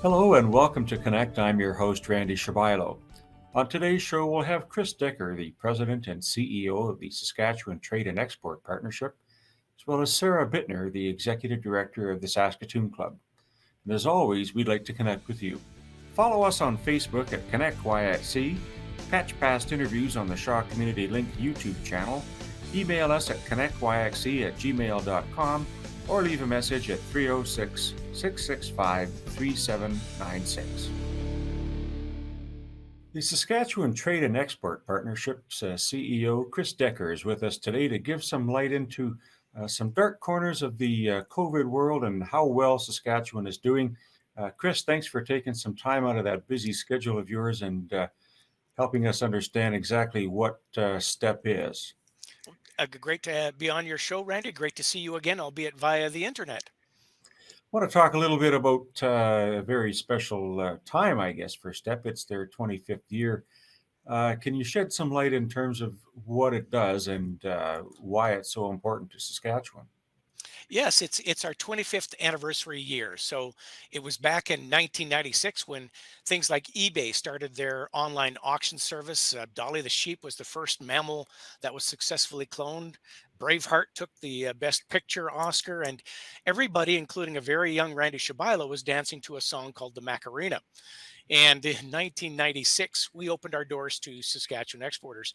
Hello and welcome to Connect. I'm your host, Randy Shabilo. On today's show, we'll have Chris Dekker, the President and CEO of the Saskatchewan Trade and Export Partnership, as well as Sarah Bittner, the Executive Director of the Saskatoon Club. And as always, we'd like to connect with you. Follow us on Facebook at Connect YXC, catch past interviews on the Shaw Community Link YouTube channel, email us at connectyxc@gmail.com, or leave a message at 306 665 3796. The Saskatchewan Trade and Export Partnership's CEO Chris Dekker is with us today to give some light into some dark corners of the COVID world and how well Saskatchewan is doing. Chris, thanks for taking some time out of that busy schedule of yours and helping us understand exactly what STEP is. Great to be on your show, Randy. Great to see you again, albeit via the internet. I want to talk a little bit about a very special time, I guess, for STEP. It's their 25th year. Can you shed some light in terms of what it does and why it's so important to Saskatchewan? Yes, it's our 25th anniversary year. So it was back in 1996 when things like eBay started their online auction service. Dolly the sheep was the first mammal that was successfully cloned. Braveheart took the Best Picture Oscar, and everybody, including a very young Randy Shabilo, was dancing to a song called the Macarena. And in 1996, we opened our doors to Saskatchewan exporters.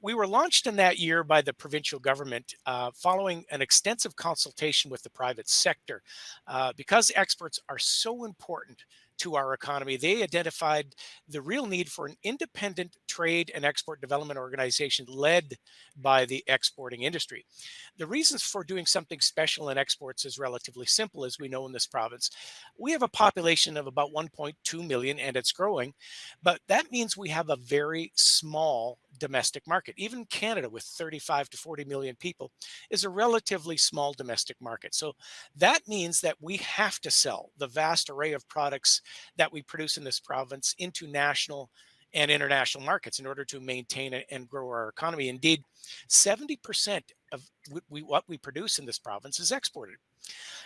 We were launched in that year by the provincial government following an extensive consultation with the private sector. Because exports are so important to our economy, they identified the real need for an independent trade and export development organization led by the exporting industry. The reasons for doing something special in exports is relatively simple, as we know in this province. We have a population of about 1.2 million and it's growing, but that means we have a very small domestic market. Even Canada, with 35 to 40 million people, is a relatively small domestic market. So that means that we have to sell the vast array of products that we produce in this province into national and international markets in order to maintain and grow our economy. Indeed, 70% of what we produce in this province is exported.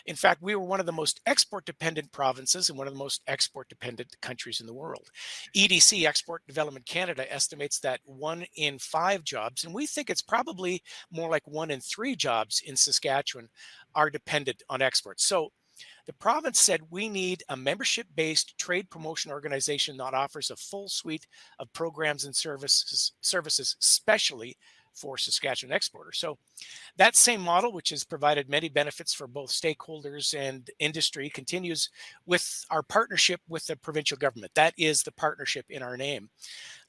In fact, we were one of the most export dependent provinces and one of the most export dependent countries in the world. EDC, Export Development Canada, estimates that 1 in 5 jobs, and we think it's probably more like 1 in 3 jobs in Saskatchewan, are dependent on exports. So the province said we need a membership based trade promotion organization that offers a full suite of programs and services, especially for Saskatchewan exporters. So that same model, which has provided many benefits for both stakeholders and industry, continues with our partnership with the provincial government. That is the partnership in our name.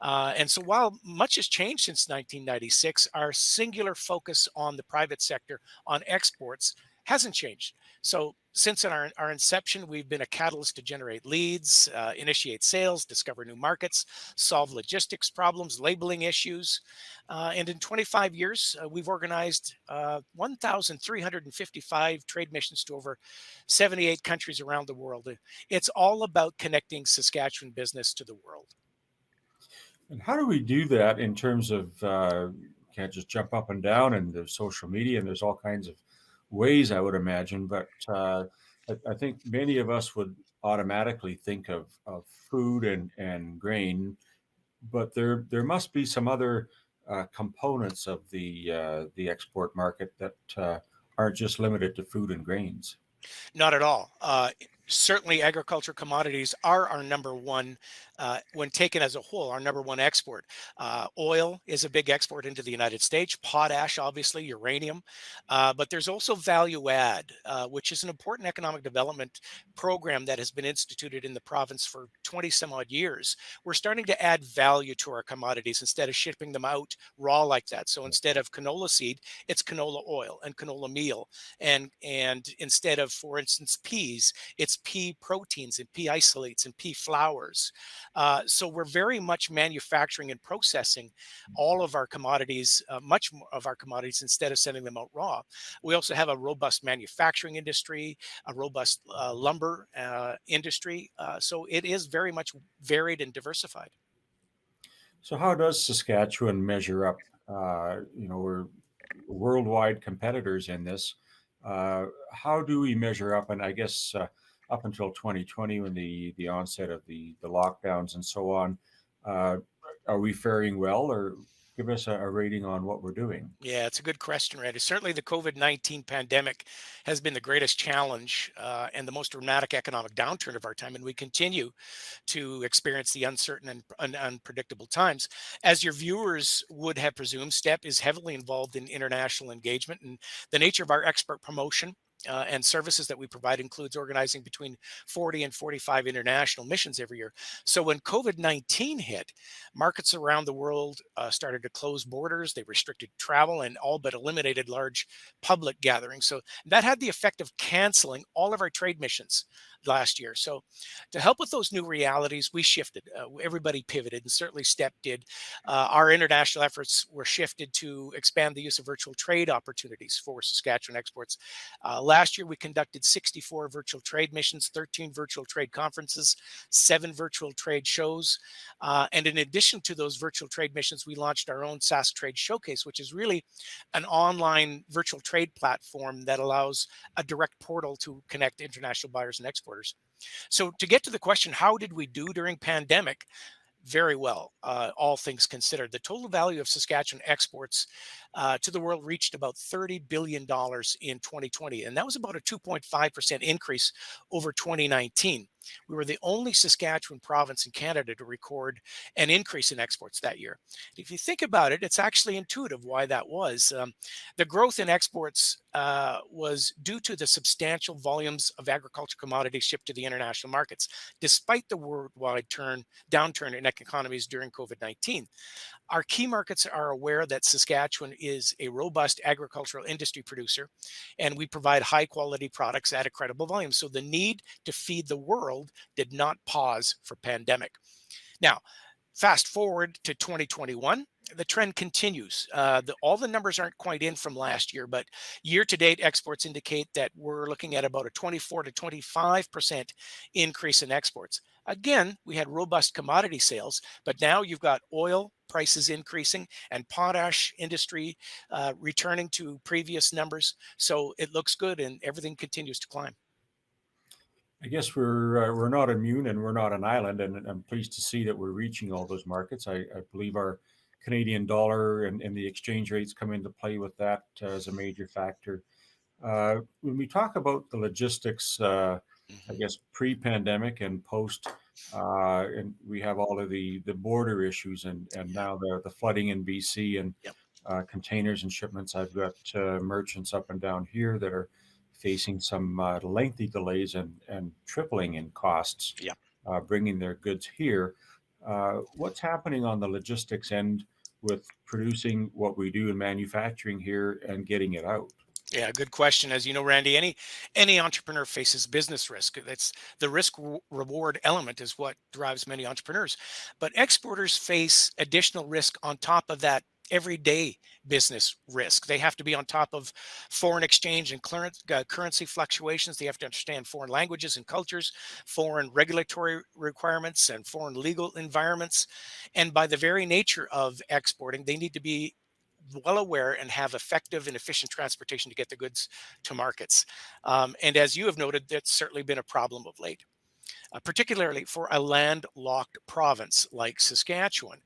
And so while much has changed since 1996, our singular focus on the private sector, on exports, hasn't changed. So since our inception, we've been a catalyst to generate leads, initiate sales, discover new markets, solve logistics problems, labeling issues. And in 25 years, we've organized 1,355 trade missions to over 78 countries around the world. It's all about connecting Saskatchewan business to the world. And how do we do that in terms of can't just jump up and down and there's social media and there's all kinds of ways I would imagine, but I think many of us would automatically think of food and grain, but there must be some other components of the export market that aren't just limited to food and grains. Not at all. Certainly, agriculture commodities are our number one, when taken as a whole, our number one export. Oil is a big export into the United States, potash, obviously, uranium. But there's also value add, which is an important economic development program that has been instituted in the province for 20 some odd years. We're starting to add value to our commodities instead of shipping them out raw like that. So instead of canola seed, it's canola oil and canola meal. And instead of, for instance, peas, it's pea proteins and pea isolates and pea flours. So we're very much manufacturing and processing all of our commodities, much more of our commodities, instead of sending them out raw. We also have a robust manufacturing industry, a robust lumber industry. So it is very much varied and diversified. So how does Saskatchewan measure up? We're worldwide competitors in this. How do we measure up? And I guess up until 2020 when the onset of the lockdowns and so on. Uh, are we faring well, or give us a rating on what we're doing? Yeah, it's a good question, Randy. Certainly, the COVID-19 pandemic has been the greatest challenge and the most dramatic economic downturn of our time, and we continue to experience the uncertain and unpredictable times. As your viewers would have presumed, STEP is heavily involved in international engagement, and the nature of our expert promotion. And services that we provide includes organizing between 40 and 45 international missions every year. So when COVID-19 hit, markets around the world started to close borders. They restricted travel and all but eliminated large public gatherings. So that had the effect of canceling all of our trade missions last year. So to help with those new realities, we shifted. Everybody pivoted, and certainly STEP did. Our international efforts were shifted to expand the use of virtual trade opportunities for Saskatchewan exports. Last year, we conducted 64 virtual trade missions, 13 virtual trade conferences, 7 virtual trade shows. And in addition to those virtual trade missions, we launched our own Sask Trade Showcase, which is really an online virtual trade platform that allows a direct portal to connect international buyers and exporters. So to get to the question, how did we do during pandemic? Very well, all things considered. The total value of Saskatchewan exports to the world reached about $30 billion in 2020, and that was about a 2.5% increase over 2019. We were the only Saskatchewan province in Canada to record an increase in exports that year. If you think about it, it's actually intuitive why that was. The growth in exports was due to the substantial volumes of agricultural commodities shipped to the international markets, despite the worldwide downturn in economies during COVID-19. Our key markets are aware that Saskatchewan is a robust agricultural industry producer, and we provide high quality products at a credible volume. So the need to feed the world did not pause for pandemic. Now, fast forward to 2021, the trend continues. All the numbers aren't quite in from last year, but year to date exports indicate that we're looking at about a 24 to 25% increase in exports. Again, we had robust commodity sales, but now you've got oil prices increasing and potash industry returning to previous numbers. So it looks good and everything continues to climb. I guess we're not immune and we're not an island, and I'm pleased to see that we're reaching all those markets. I believe our Canadian dollar and the exchange rates come into play with that as a major factor. When we talk about the logistics, I Mhm. guess pre-pandemic and post, and we have all of the border issues and Yeah. now the flooding in BC and Yep. containers and shipments. I've got merchants up and down here that are facing some lengthy delays and tripling in costs Yep. bringing their goods here. What's happening on the logistics end with producing what we do in manufacturing here and getting it out? Yeah, good question. As you know, Randy, any entrepreneur faces business risk. That's the reward element is what drives many entrepreneurs. But exporters face additional risk on top of that everyday business risk. They have to be on top of foreign exchange and currency fluctuations. They have to understand foreign languages and cultures, foreign regulatory requirements, and foreign legal environments. And by the very nature of exporting, they need to be well aware and have effective and efficient transportation to get the goods to markets. And as you have noted, that's certainly been a problem of late, particularly for a landlocked province like Saskatchewan.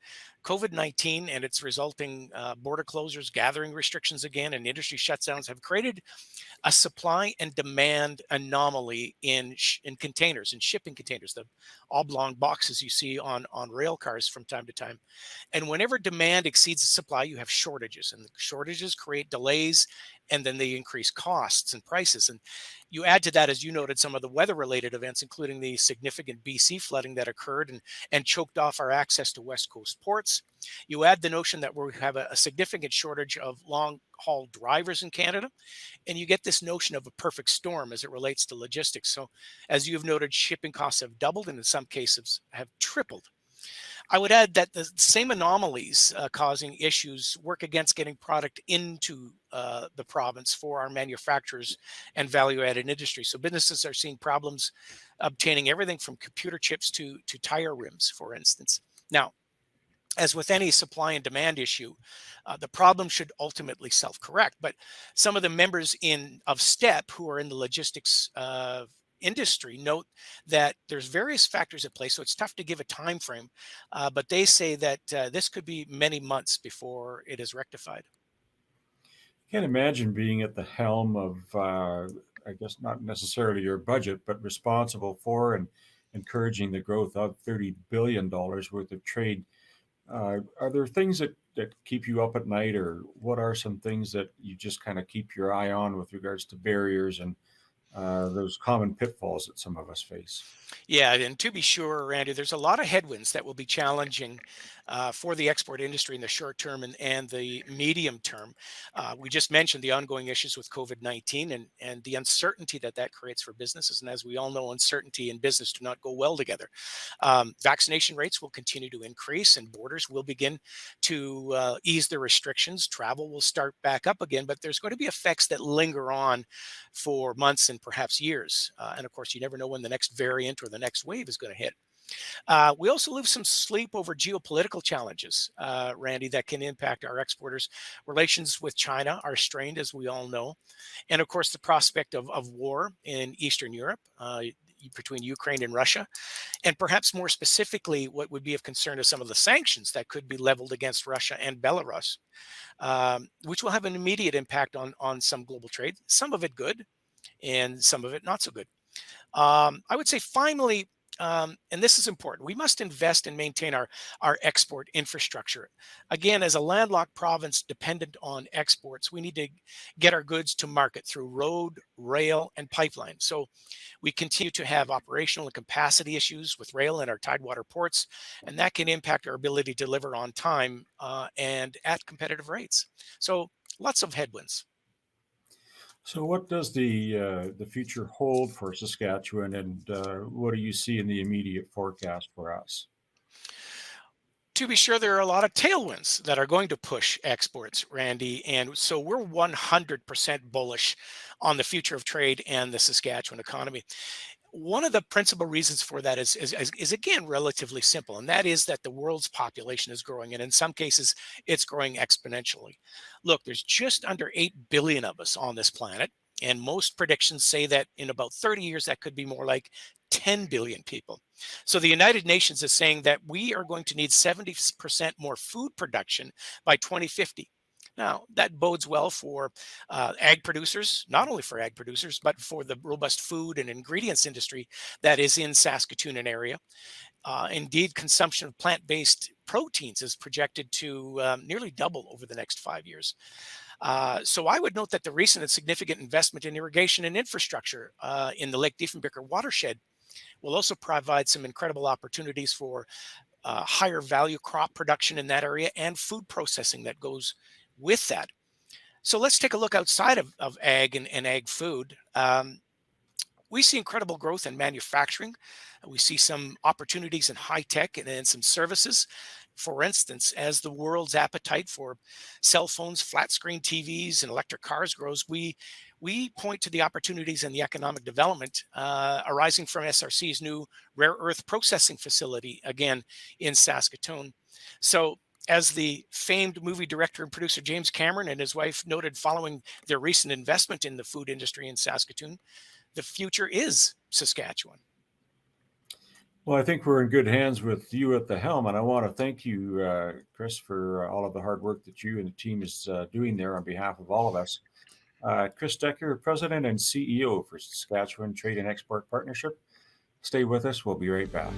COVID-19 and its resulting border closures, gathering restrictions again, and industry shutdowns have created a supply and demand anomaly in containers, in shipping containers, the oblong boxes you see on rail cars from time to time. And whenever demand exceeds the supply, you have shortages, and the shortages create delays, and then they increase costs and prices. And you add to that, as you noted, some of the weather-related events, including the significant BC flooding that occurred and choked off our access to West Coast ports. You add the notion that we have a significant shortage of long-haul drivers in Canada, and you get this notion of a perfect storm as it relates to logistics. So, as you've noted, shipping costs have doubled and in some cases have tripled. I would add that the same anomalies causing issues work against getting product into the province for our manufacturers and value added industries. So, businesses are seeing problems obtaining everything from computer chips to tire rims, for instance. Now, as with any supply and demand issue, the problem should ultimately self-correct. But some of the members in of STEP who are in the logistics industry note that there's various factors at play, so it's tough to give a time frame, but they say that this could be many months before it is rectified. Can't imagine being at the helm of, I guess, not necessarily your budget, but responsible for and encouraging the growth of $30 billion worth of trade. Are there things that keep you up at night, or what are some things that you just kind of keep your eye on with regards to barriers and those common pitfalls that some of us face? Yeah, and to be sure, Randy, there's a lot of headwinds that will be challenging for the export industry in the short term and the medium term. We just mentioned the ongoing issues with COVID-19 and the uncertainty that that creates for businesses. And as we all know, uncertainty and business do not go well together. Vaccination rates will continue to increase and borders will begin to ease their restrictions. Travel will start back up again, but there's going to be effects that linger on for months and perhaps years. And of course, you never know when the next variant or the next wave is going to hit. We also lose some sleep over geopolitical challenges, Randy, that can impact our exporters. Relations with China are strained, as we all know. And of course, the prospect of war in Eastern Europe. Between Ukraine and Russia, and perhaps more specifically, what would be of concern to some of the sanctions that could be leveled against Russia and Belarus, which will have an immediate impact on some global trade, some of it good and some of it not so good. I would say finally, and this is important, we must invest and maintain our export infrastructure. Again, as a landlocked province dependent on exports, we need to get our goods to market through road, rail, and pipeline. So we continue to have operational and capacity issues with rail and our tidewater ports, and that can impact our ability to deliver on time and at competitive rates. So lots of headwinds. So, what does the future hold for Saskatchewan, and what do you see in the immediate forecast for us? To be sure, there are a lot of tailwinds that are going to push exports, Randy. And so we're 100% bullish on the future of trade and the Saskatchewan economy. One of the principal reasons for that is again relatively simple, and that is that the world's population is growing, and in some cases, it's growing exponentially. Look, there's just under 8 billion of us on this planet, and most predictions say that in about 30 years, that could be more like 10 billion people. So the United Nations is saying that we are going to need 70% more food production by 2050. Now, that bodes well for ag producers, not only for ag producers, but for the robust food and ingredients industry that is in Saskatoon area. Indeed, consumption of plant-based proteins is projected to nearly double over the next 5 years. So I would note that the recent and significant investment in irrigation and infrastructure in the Lake Diefenbaker watershed will also provide some incredible opportunities for higher value crop production in that area and food processing that goes with that. So let's take a look outside of ag and ag food. We see incredible growth in manufacturing. We see some opportunities in high tech and in some services. For instance, as the world's appetite for cell phones, flat screen TVs, and electric cars grows, we point to the opportunities and the economic development arising from SRC's new rare earth processing facility, again in Saskatoon. So, as the famed movie director and producer James Cameron and his wife noted following their recent investment in the food industry in Saskatoon, the future is Saskatchewan. Well, I think we're in good hands with you at the helm, and I want to thank you, Chris, for all of the hard work that you and the team is doing there on behalf of all of us. Chris Dekker, President and CEO for Saskatchewan Trade and Export Partnership. Stay with us. We'll be right back.